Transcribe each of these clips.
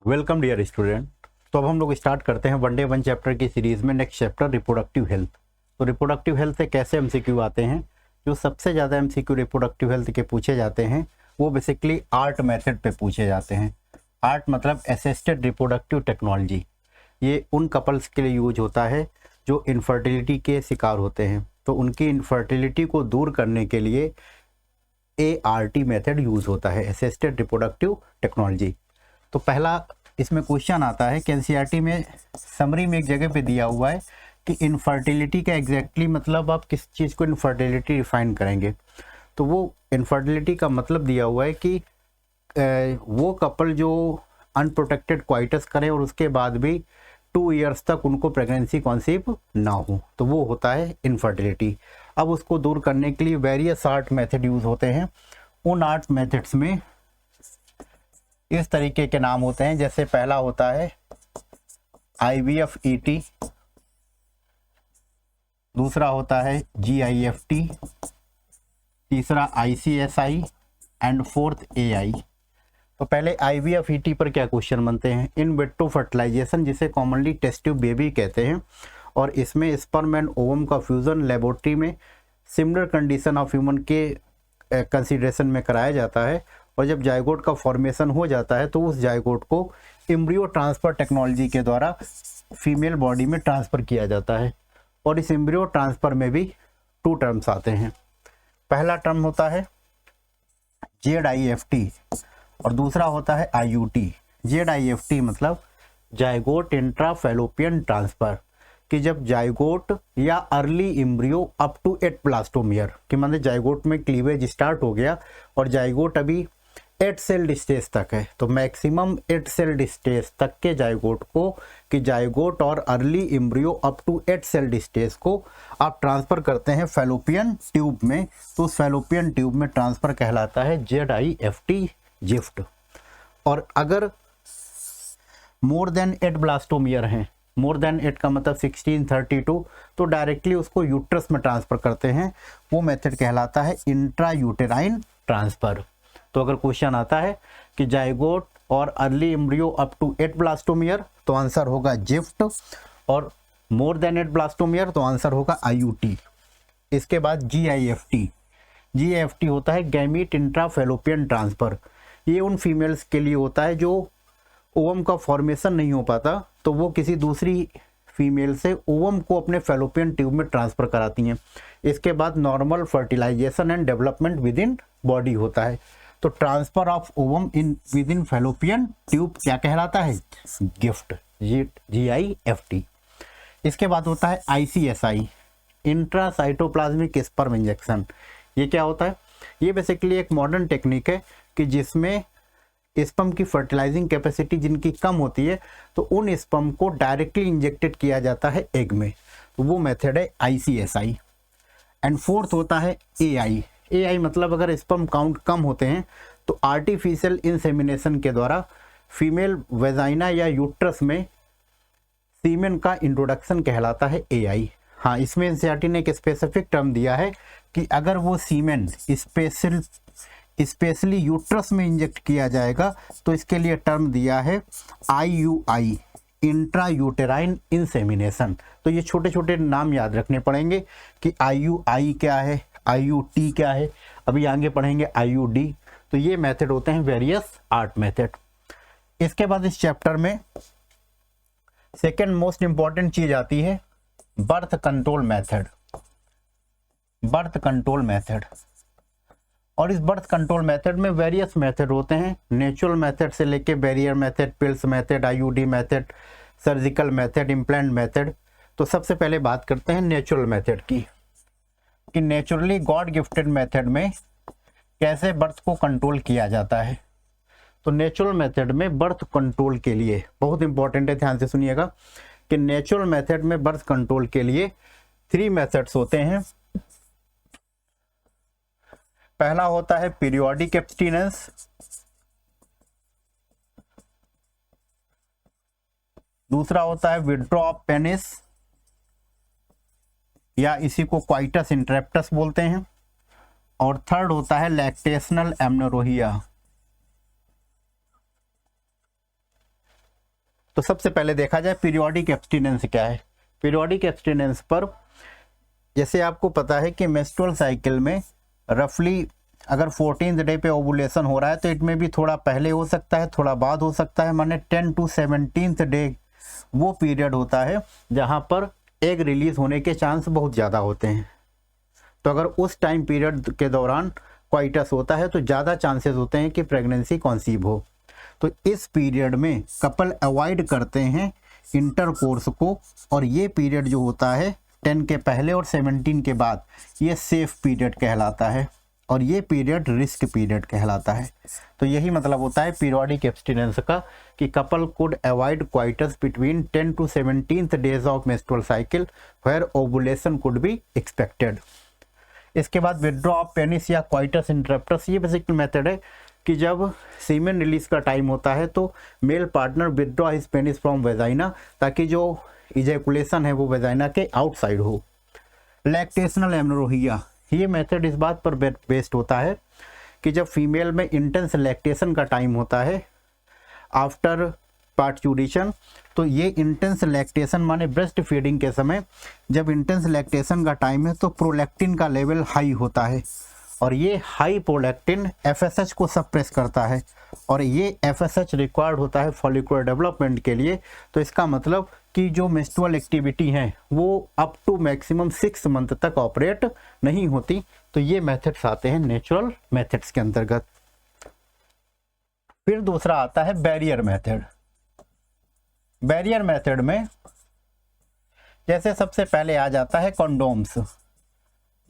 Welcome dear student. तो अब हम लोग स्टार्ट करते हैं वनडे वन चैप्टर की सीरीज में। Next chapter reproductive health. तो रिप्रोडक्टिव हेल्थ से कैसे एमसीक्यू आते हैं? जो सबसे ज़्यादा एमसीक्यू रिप्रोडक्टिव हेल्थ के पूछे जाते हैं वो बेसिकली आर्ट मेथड पे पूछे जाते हैं। आर्ट मतलब असिस्टेड रिप्रोडक्टिव टेक्नोलॉजी। ये उन कपल्स के लिए यूज होता है जो इनफर्टिलिटी के शिकार होते हैं, तो उनकी इनफर्टिलिटी को दूर करने के लिए ART मेथड यूज होता है, असिस्टेड रिप्रोडक्टिव टेक्नोलॉजी। तो पहला इसमें क्वेश्चन आता है कि एनसीईआरटी में समरी में एक जगह पे दिया हुआ है कि इनफर्टिलिटी का एग्जैक्टली मतलब आप किस चीज़ को इनफर्टिलिटी डिफाइन करेंगे। तो वो इनफर्टिलिटी का मतलब दिया हुआ है कि वो कपल जो अनप्रोटेक्टेड क्वाइटस करें और उसके बाद भी 2 इयर्स तक उनको प्रेगनेंसी कॉन्सीव ना हो, तो वो होता है इनफर्टिलिटी। अब उसको दूर करने के लिए वेरियस आर्ट मेथड यूज़ होते हैं। उन आर्ट मेथड्स में इस तरीके के नाम होते हैं, जैसे पहला होता है IVF-ET, दूसरा होता है GIFT, तीसरा ICSI एंड फोर्थ AI। तो पहले IVF-ET पर क्या क्वेश्चन बनते हैं? इन विट्रो फर्टिलाइजेशन, जिसे कॉमनली टेस्ट ट्यूब बेबी कहते हैं, और इसमें स्पर्म एंड ओवम का फ्यूजन लेबोरेटरी में सिमिलर कंडीशन ऑफ ह्यूमन के कंसीडरेशन में कराया जाता है, और जब जायगोट का फॉर्मेशन हो जाता है तो उस जायगोट को एम्ब्रियो ट्रांसफ़र टेक्नोलॉजी के द्वारा फीमेल बॉडी में ट्रांसफ़र किया जाता है। और इस एम्ब्रियो ट्रांसफ़र में भी 2 टर्म्स आते हैं। पहला टर्म होता है ZIFT और दूसरा होता है IUT। ZIFT मतलब जायगोट इंट्राफैलोपियन ट्रांसफ़र, कि जब जायगोट या early embryo up to 8 blastomere, कि मतलब जायगोट में क्लीवेज स्टार्ट हो गया और जायगोट अभी 8 सेल स्टेज तक है, तो मैक्सिमम 8 सेल स्टेज तक के जायगोट को, कि जायगोट और early embryo up to 8 cell stage को आप ट्रांसफ़र करते हैं फैलोपियन ट्यूब में, तो उस फैलोपियन ट्यूब में ट्रांसफ़र कहलाता है ZIFT जिफ्ट। और अगर मोर देन 8 ब्लास्टोम ईयर हैं, मोर देन 8 का मतलब 1632, तो डायरेक्टली उसको यूट्रस में ट्रांसफ़र करते हैं। वो मेथड कहलाता है इंट्रा यूटेराइन ट्रांसफ़र। तो अगर क्वेश्चन आता है कि जायगोट और early embryo up to 8 blastomere, तो आंसर होगा जिफ्ट, और मोर देन 8 ब्लास्टोम ईयर तो आंसर होगा IUT। इसके बाद GIFT होता है गैमीट इंट्राफैलोपियन ट्रांसफ़र। ये उन फीमेल्स के लिए होता है जो ओवम का फॉर्मेशन नहीं हो पाता, तो वो किसी दूसरी फीमेल से ओवम को अपने फैलोपियन ट्यूब में ट्रांसफ़र कराती हैं। इसके बाद normal fertilization and development within body होता है। तो transfer of ovum in within fallopian tube क्या कहलाता है? Gift, GIFT। इसके बाद होता है ICSI, इंट्रासाइटोप्लाज्मिक स्पर्म इंजेक्शन। ये क्या होता है? ये बेसिकली एक मॉडर्न टेक्निक है कि जिसमें स्पर्म की फर्टिलाइजिंग कैपेसिटी जिनकी कम होती है, तो उन स्पर्म को डायरेक्टली इंजेक्टेड किया जाता है एग में, तो वो मेथड है ICSI। एंड फोर्थ होता है AI मतलब अगर स्पर्म काउंट कम होते हैं तो आर्टिफिशियल इंसेमिनेशन के द्वारा फीमेल वेजाइना या यूट्रस में सीमेन का इंट्रोडक्शन कहलाता है AI। हाँ, इसमें एनसीईआरटी ने एक स्पेसिफिक टर्म दिया है कि अगर वो सीमेन स्पेशली यूट्रस में इंजेक्ट किया जाएगा तो इसके लिए टर्म दिया है IUI, इंट्रा यूटेराइन इंसेमिनेशन। तो ये छोटे छोटे नाम याद रखने पड़ेंगे कि IUI क्या है, IUT क्या है, अभी आगे पढ़ेंगे IUD। तो ये मेथड होते हैं वेरियस आर्ट मेथड। इसके बाद इस चैप्टर में सेकेंड मोस्ट इंपॉर्टेंट चीज आती है birth control method. Birth control method, और इस बर्थ कंट्रोल मेथड में वेरियस मेथड होते हैं, नेचुरल मेथड से लेके barrier method, pills method, IUD method, surgical method, implant method. तो सबसे पहले बात करते हैं नेचुरल मेथड की, कि नेचुरली गॉड गिफ्टेड मेथड में कैसे बर्थ को कंट्रोल किया जाता है। तो नेचुरल मेथड में बर्थ कंट्रोल के लिए बहुत इंपॉर्टेंट है, ध्यान से सुनिएगा, कि नेचुरल मेथड में बर्थ कंट्रोल के लिए 3 मेथड्स होते हैं। पहला होता है पीरियोडिक एब्स्टिनेंस, दूसरा होता है विड्रॉ ऑफ पेनिस या इसी को क्वाइटस इंटरेप्टस बोलते हैं, और थर्ड होता है लैक्टेशनल एमनोरोहिया। तो सबसे पहले देखा जाए पीरियोडिक एब्स्टिनेंस क्या है। पीरियोडिक एब्स्टिनेंस पर जैसे आपको पता है कि मेंस्ट्रुअल साइकिल में रफली अगर 14th डे पे ओवुलेशन हो रहा है तो इट में भी थोड़ा पहले हो सकता है, थोड़ा बाद हो सकता है, माने 10 to 17th डे वो पीरियड होता है जहाँ पर एग रिलीज होने के चांस बहुत ज़्यादा होते हैं। तो अगर उस टाइम पीरियड के दौरान क्वाइटस होता है तो ज़्यादा चांसेस होते हैं कि प्रेगनेंसी कॉन्सीव हो। तो इस पीरियड में कपल अवॉइड करते हैं इंटरकोर्स को, और ये पीरियड जो होता है 10 के पहले और 17 के बाद ये सेफ पीरियड कहलाता है, और ये पीरियड रिस्क पीरियड कहलाता है। तो यही मतलब होता है पीरियोडिक एब्स्टिनेंस का कि couple could avoid coitus between 10 to 17th days of menstrual cycle where ovulation could be expected. इसके बाद विथड्रॉ ऑफ पेनिस या क्वाइटस इंटरप्टस, ये बेसिक मेथड है कि जब सीमेन रिलीज का टाइम होता है तो male partner withdraw his penis from vagina, ताकि जो इजैकुलेशन है वो वेजाइना के आउटसाइड हो। लैक्टेशनल एमनोरोहिया, ये मेथड इस बात पर बेस्ड होता है कि जब फीमेल में इंटेंस लैक्टेशन का टाइम होता है आफ्टर पार्ट्यूरेशन, तो ये इंटेंस लैक्टेशन माने ब्रेस्ट फीडिंग के समय जब इंटेंस लैक्टेशन का टाइम है तो प्रोलैक्टिन का लेवल हाई होता है, और ये हाई प्रोलैक्टिन एफएसएच को सप्रेस करता है, और ये एफएसएच रिक्वायर्ड होता है फॉलिकुलर डेवलपमेंट के लिए। तो इसका मतलब कि जो मेंस्ट्रुअल एक्टिविटी है वो अप टू मैक्सिमम 6 मंथ तक ऑपरेट नहीं होती। तो ये मेथड्स आते हैं नेचुरल मेथड्स के अंतर्गत। फिर दूसरा आता है बैरियर मेथड। बैरियर मेथड में जैसे सबसे पहले आ जाता है कंडोम्स,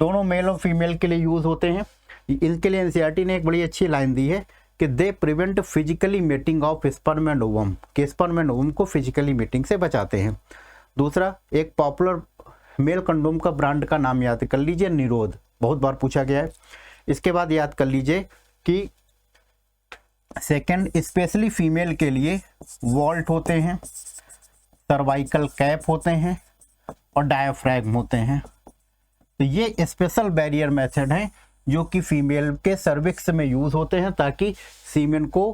दोनों मेल और फीमेल के लिए यूज होते हैं। इनके लिए एनसीईआरटी ने एक बड़ी अच्छी लाइन दी है कि they prevent physically meeting of sperm and ovum, कि स्पर्म एंड ओवम को फिजिकली मीटिंग से बचाते हैं। दूसरा, एक पॉपुलर मेल कंडोम का ब्रांड का नाम याद कर लीजिए, निरोध, बहुत बार पूछा गया है। इसके बाद याद कर लीजिए कि सेकंड स्पेशली फीमेल के लिए वॉल्ट होते हैं, सर्वाइकल कैप होते हैं और डायाफ्रैगम होते हैं। तो ये स्पेशल बैरियर मेथड है जो कि फीमेल के सर्विक्स में यूज होते हैं ताकि सीमेन को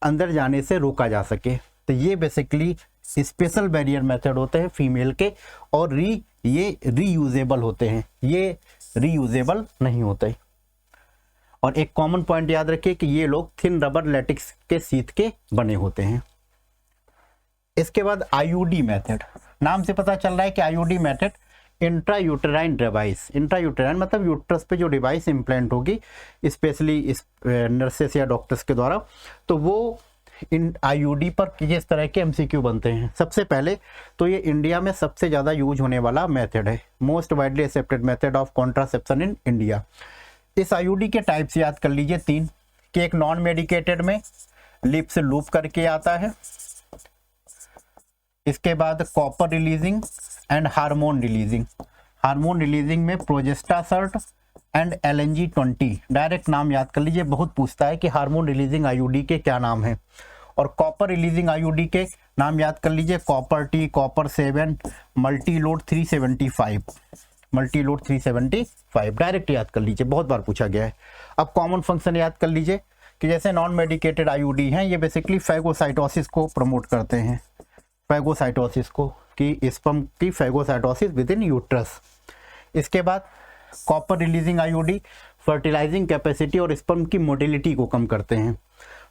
अंदर जाने से रोका जा सके। तो ये बेसिकली स्पेशल बैरियर मेथड होते हैं फीमेल के, और ये रीयूजेबल होते हैं, ये रीयूजेबल नहीं होते। और एक कॉमन पॉइंट याद रखिए कि ये लोग थिन रबर लैटिक्स के शीट के बने होते हैं। इसके बाद आईयूडी मेथड, नाम से पता चल रहा है कि IUD method intrauterine device, intrauterine मतलब यूट्रस पे जो डिवाइस इम्प्लांट होगी स्पेशली इस नर्सेस या डॉक्टर्स के द्वारा, तो वो इन आईयूडी पर किस तरह के एमसीक्यू बनते हैं। सबसे पहले तो ये इंडिया में सबसे ज़्यादा यूज होने वाला मेथड है, most widely accepted method of contraception in India. इस आईयूडी के टाइप्स याद कर लीजिए 3, कि एक नॉन मेडिकेटेड में लिप से लूप करके आता है, इसके बाद copper releasing and hormone releasing. Hormone releasing में प्रोजेस्टासर्ट एंड LNG-20, डायरेक्ट नाम याद कर लीजिए, बहुत पूछता है कि हार्मोन रिलीजिंग आईयूडी के क्या नाम है। और कॉपर रिलीजिंग आईयूडी के नाम याद कर लीजिए, copper T, copper 7, Multiload 375, Multiload 375, direct याद कर लीजिए, बहुत बार पूछा गया है। अब कॉमन फंक्शन याद कर लीजिए कि जैसे नॉन मेडिकेटेड आईयूडी हैं ये बेसिकली फैगोसाइटोसिस को प्रमोट करते हैं, फैगोसाइटोसिस को, कि स्पर्म की फैगोसाइटोसिस विद इन यूट्रस। इसके बाद copper releasing IUD fertilizing capacity और स्पर्म की मोटिलिटी को कम करते हैं।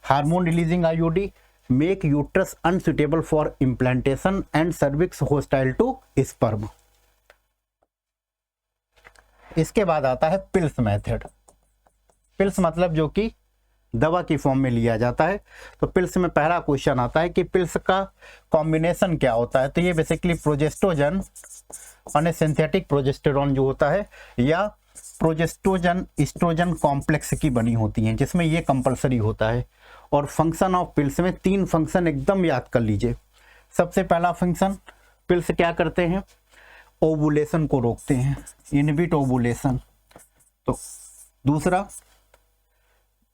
Hormone releasing IUD make uterus unsuitable for implantation and cervix hostile to sperm. इसके बाद आता है पिल्स मेथड। पिल्स मतलब जो कि दवा की फॉर्म में लिया जाता है। तो पिल्स में पहला क्वेश्चन आता है कि पिल्स का कॉम्बिनेशन क्या होता है। तो ये बेसिकली प्रोजेस्टोजन और सिंथेटिक प्रोजेस्टेरॉन जो होता है या प्रोजेस्टोजन एस्ट्रोजन कॉम्प्लेक्स की बनी होती हैं, जिसमें ये कंपलसरी होता है। और फंक्शन ऑफ पिल्स में 3 फंक्शन एकदम याद कर लीजिए। सबसे पहला फंक्शन, पिल्स क्या करते हैं, ओवुलेशन को रोकते हैं, इनहिबिट ओवुलेशन। तो दूसरा,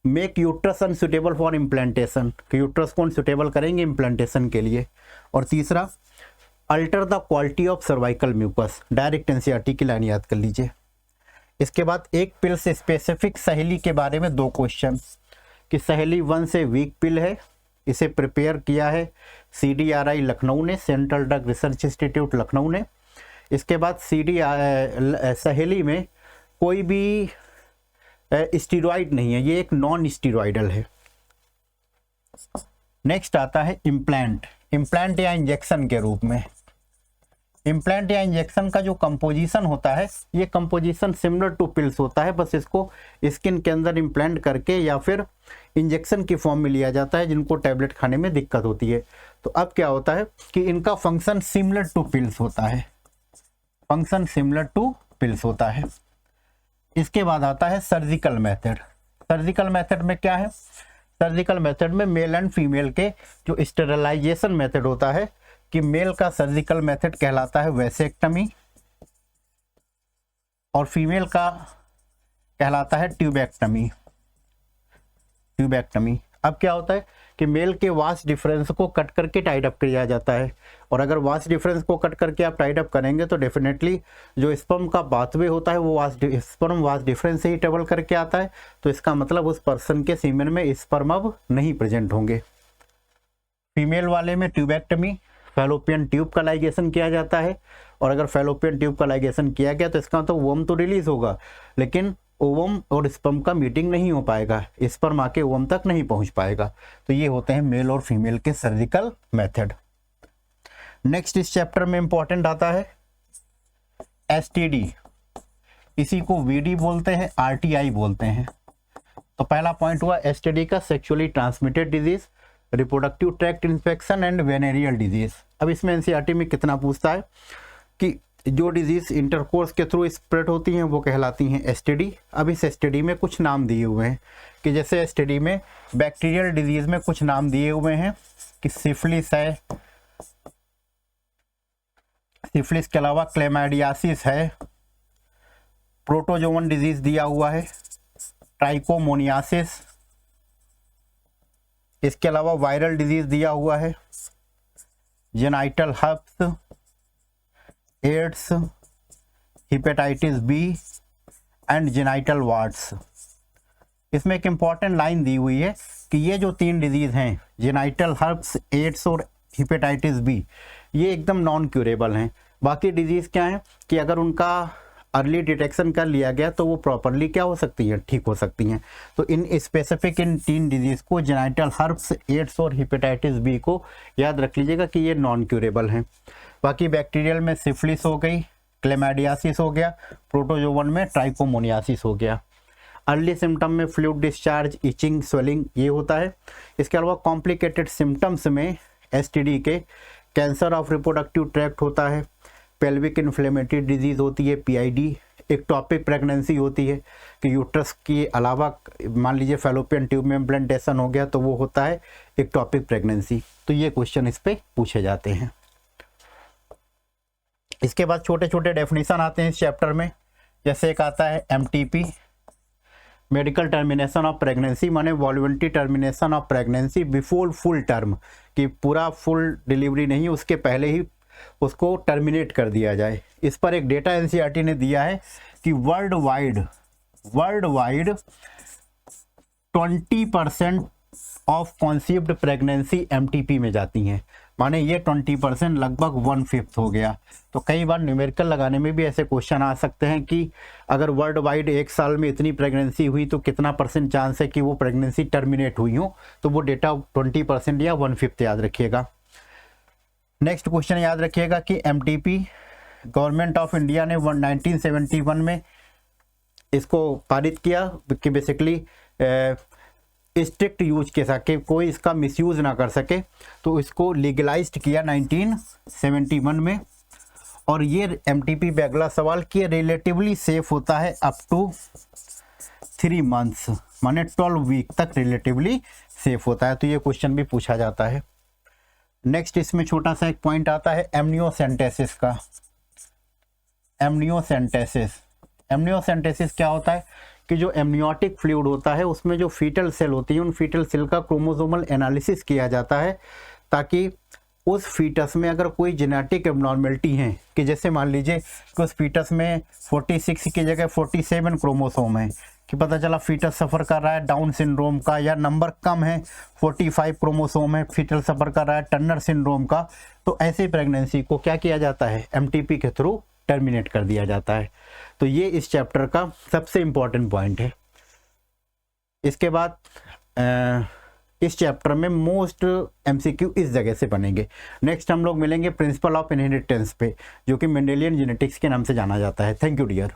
make uterus unsuitable for implantation, कि यूट्रस को अनसुटेबल करेंगे इम्प्लांटेशन के लिए। और तीसरा, alter the quality of cervical mucus, direct NCERT की लाइन याद कर लीजिए। इसके बाद एक पिल से स्पेसिफिक सहेली के बारे में 2 क्वेश्चन, कि सहेली 1 से वीक पिल है इसे प्रिपेयर किया है CDRI लखनऊ ने, central drug research institute Lucknow ने। इसके बाद सहेली में कोई भी स्टीरॉइड नहीं है, ये एक नॉन स्टीरॉइडल है। नेक्स्ट आता है इम्प्लांट। इम्प्लांट या इंजेक्शन के रूप में। इम्प्लांट या इंजेक्शन का जो कंपोजिशन होता है, ये कंपोजिशन सिमिलर टू पिल्स होता है, बस इसको स्किन के अंदर इम्प्लांट करके या फिर इंजेक्शन की फॉर्म में लिया जाता है जिनको टैबलेट खाने में दिक्कत होती है। तो अब क्या होता है कि इनका फंक्शन सिमिलर टू पिल्स होता है, फंक्शन सिमिलर टू पिल्स होता है। इसके बाद आता है सर्जिकल मेथड। सर्जिकल मेथड में क्या है? सर्जिकल मेथड में मेल एंड फीमेल के जो स्टेरिलाइजेशन मेथड होता है, कि मेल का सर्जिकल मेथड कहलाता है वैसेक्टमी और फीमेल का कहलाता है ट्यूबेक्टमी। ट्यूबेक्टमी। अब क्या होता है कि मेल के वास डिफरेंस को कट करके टाइड अप किया जाता है, और अगर वास डिफरेंस को कट करके आप टाइड अप करेंगे तो डेफिनेटली जो स्पर्म का पाथवे होता है वो स्पर्म वास डिफरेंस से ही ट्रेवल करके आता है, तो इसका मतलब उस पर्सन के सीमेन में स्पर्म अब नहीं प्रेजेंट होंगे। फीमेल वाले में ट्यूबेक्टमी, फैलोपियन ट्यूब का लाइगेशन किया जाता है, और अगर फैलोपियन ट्यूब का लाइगेशन किया गया तो इसका मतलब ओवम तो रिलीज होगा, लेकिन ओवम और स्पर्म का मीटिंग नहीं हो पाएगा, स्पर्म आके ओवम तक नहीं पहुंच पाएगा। तो ये होते हैं मेल और फीमेल के सर्जिकल मेथड। नेक्स्ट इस चैप्टर में इंपॉर्टेंट आता है STD, इसी को VD बोलते हैं, RTI बोलते हैं। तो पहला पॉइंट हुआ STD का sexually transmitted disease, reproductive tract infection and venereal disease. अब इसमें NCERT में कितना पूछता है कि जो डिजीज इंटरकोर्स के थ्रू स्प्रेड होती हैं वो कहलाती हैं STD। अब इस STD में कुछ नाम दिए हुए हैं, कि जैसे STD में बैक्टीरियल डिजीज में कुछ नाम दिए हुए हैं कि सिफिलिस है, सिफिलिस के अलावा क्लेमाइडियासिस है, प्रोटोजोवन डिजीज दिया हुआ है, ट्राइकोमोनियासिस, इसके अलावा वायरल डिजीज दिया हुआ है, genital herpes, AIDS, hepatitis B and genital warts. इसमें एक इम्पॉर्टेंट लाइन दी हुई है कि ये जो 3 डिजीज हैं, जेनाइटल हर्प्स, एड्स और हेपेटाइटिस B, ये एकदम नॉन क्यूरेबल हैं। बाकी डिजीज क्या है कि अगर उनका अर्ली डिटेक्शन कर लिया गया तो वो प्रॉपरली क्या हो सकती हैं, ठीक हो सकती हैं। तो इन स्पेसिफिक इन 3 डिजीज को, जेनाइटल हर्प्स, एड्स और हेपेटाइटिस B को याद रख लीजिएगा कि ये नॉन क्यूरेबल हैं। बाकी बैक्टीरियल में सिफिलिस हो गई, क्लेमाइडियासिस हो गया, प्रोटोजोवन में ट्राइकोमोनियासिस हो गया। अर्ली सिम्टम में फ्लूइड डिस्चार्ज, इचिंग, स्वेलिंग ये होता है। इसके अलावा कॉम्प्लिकेटेड सिम्टम्स में STD के कैंसर ऑफ रिप्रोडक्टिव ट्रैक्ट होता है, पेल्विक इन्फ्लेमेटरी डिजीज होती है PID, एक्टोपिक प्रेगनेंसी होती है कि यूट्रस के अलावा मान लीजिए फैलोपियन ट्यूब में इम्प्लांटेशन हो गया तो वो होता है एक्टोपिक प्रेगनेंसी। तो ये क्वेश्चन इस पे पूछे जाते हैं। इसके बाद छोटे छोटे डेफिनेशन आते हैं इस चैप्टर में, जैसे एक आता है MTP, medical termination of pregnancy, माने voluntary termination of pregnancy before full term, कि पूरा फुल डिलीवरी नहीं उसके पहले ही उसको टर्मिनेट कर दिया जाए। इस पर एक डेटा NCERT ने दिया है कि world wide 20% of conceived pregnancy MTP में जाती हैं, माने ये 20% लगभग 1/5 हो गया। तो कई बार न्यूमेरिकल लगाने में भी ऐसे क्वेश्चन आ सकते हैं कि अगर वर्ल्ड वाइड एक साल में इतनी प्रेगनेंसी हुई तो कितना % चांस है कि वो प्रेगनेंसी टर्मिनेट हुई हो, तो वो डेटा 20% या 1/5 याद रखिएगा। नेक्स्ट क्वेश्चन याद रखिएगा कि MTP गवर्नमेंट ऑफ इंडिया ने 1971 में इसको पारित किया कि बेसिकली स्ट्रिक्ट यूज के सके, कोई इसका मिसयूज ना कर सके, तो इसको लीगलाइज्ड किया 1971 में। और ये MTP पे अगला सवाल कि रिलेटिवली सेफ होता है अप टू 3 मंथ्स, माने 12 वीक तक रिलेटिवली सेफ होता है। तो ये क्वेश्चन भी पूछा जाता है। नेक्स्ट इसमें छोटा सा एक पॉइंट आता है एमनियोसेंटेसिस का। एमनियोसेंटेसिस क्या होता है कि जो एमनियोटिक फ्लूइड होता है उसमें जो फीटल सेल होती है उन फीटल सेल का क्रोमोसोमल एनालिसिस किया जाता है, ताकि उस फीटस में अगर कोई जेनेटिक एबनॉर्मेलिटी है, कि जैसे मान लीजिए कि उस फीटस में 46 की जगह 47 क्रोमोसोम है, कि पता चला फीटस सफ़र कर रहा है डाउन सिंड्रोम का, या नंबर कम है 45 क्रोमोसोम है, फीटल सफ़र कर रहा है टर्नर सिंड्रोम का, तो ऐसे प्रेगनेंसी को क्या किया जाता है, एमटीपी के थ्रू टर्मिनेट कर दिया जाता है। तो ये इस चैप्टर का सबसे इम्पॉर्टेंट पॉइंट है। इसके बाद इस चैप्टर में मोस्ट एमसीक्यू इस जगह से बनेंगे। नेक्स्ट हम लोग मिलेंगे प्रिंसिपल ऑफ इनहेरिटेंस पे, जो कि मेंडेलियन जेनेटिक्स के नाम से जाना जाता है। Thank you dear.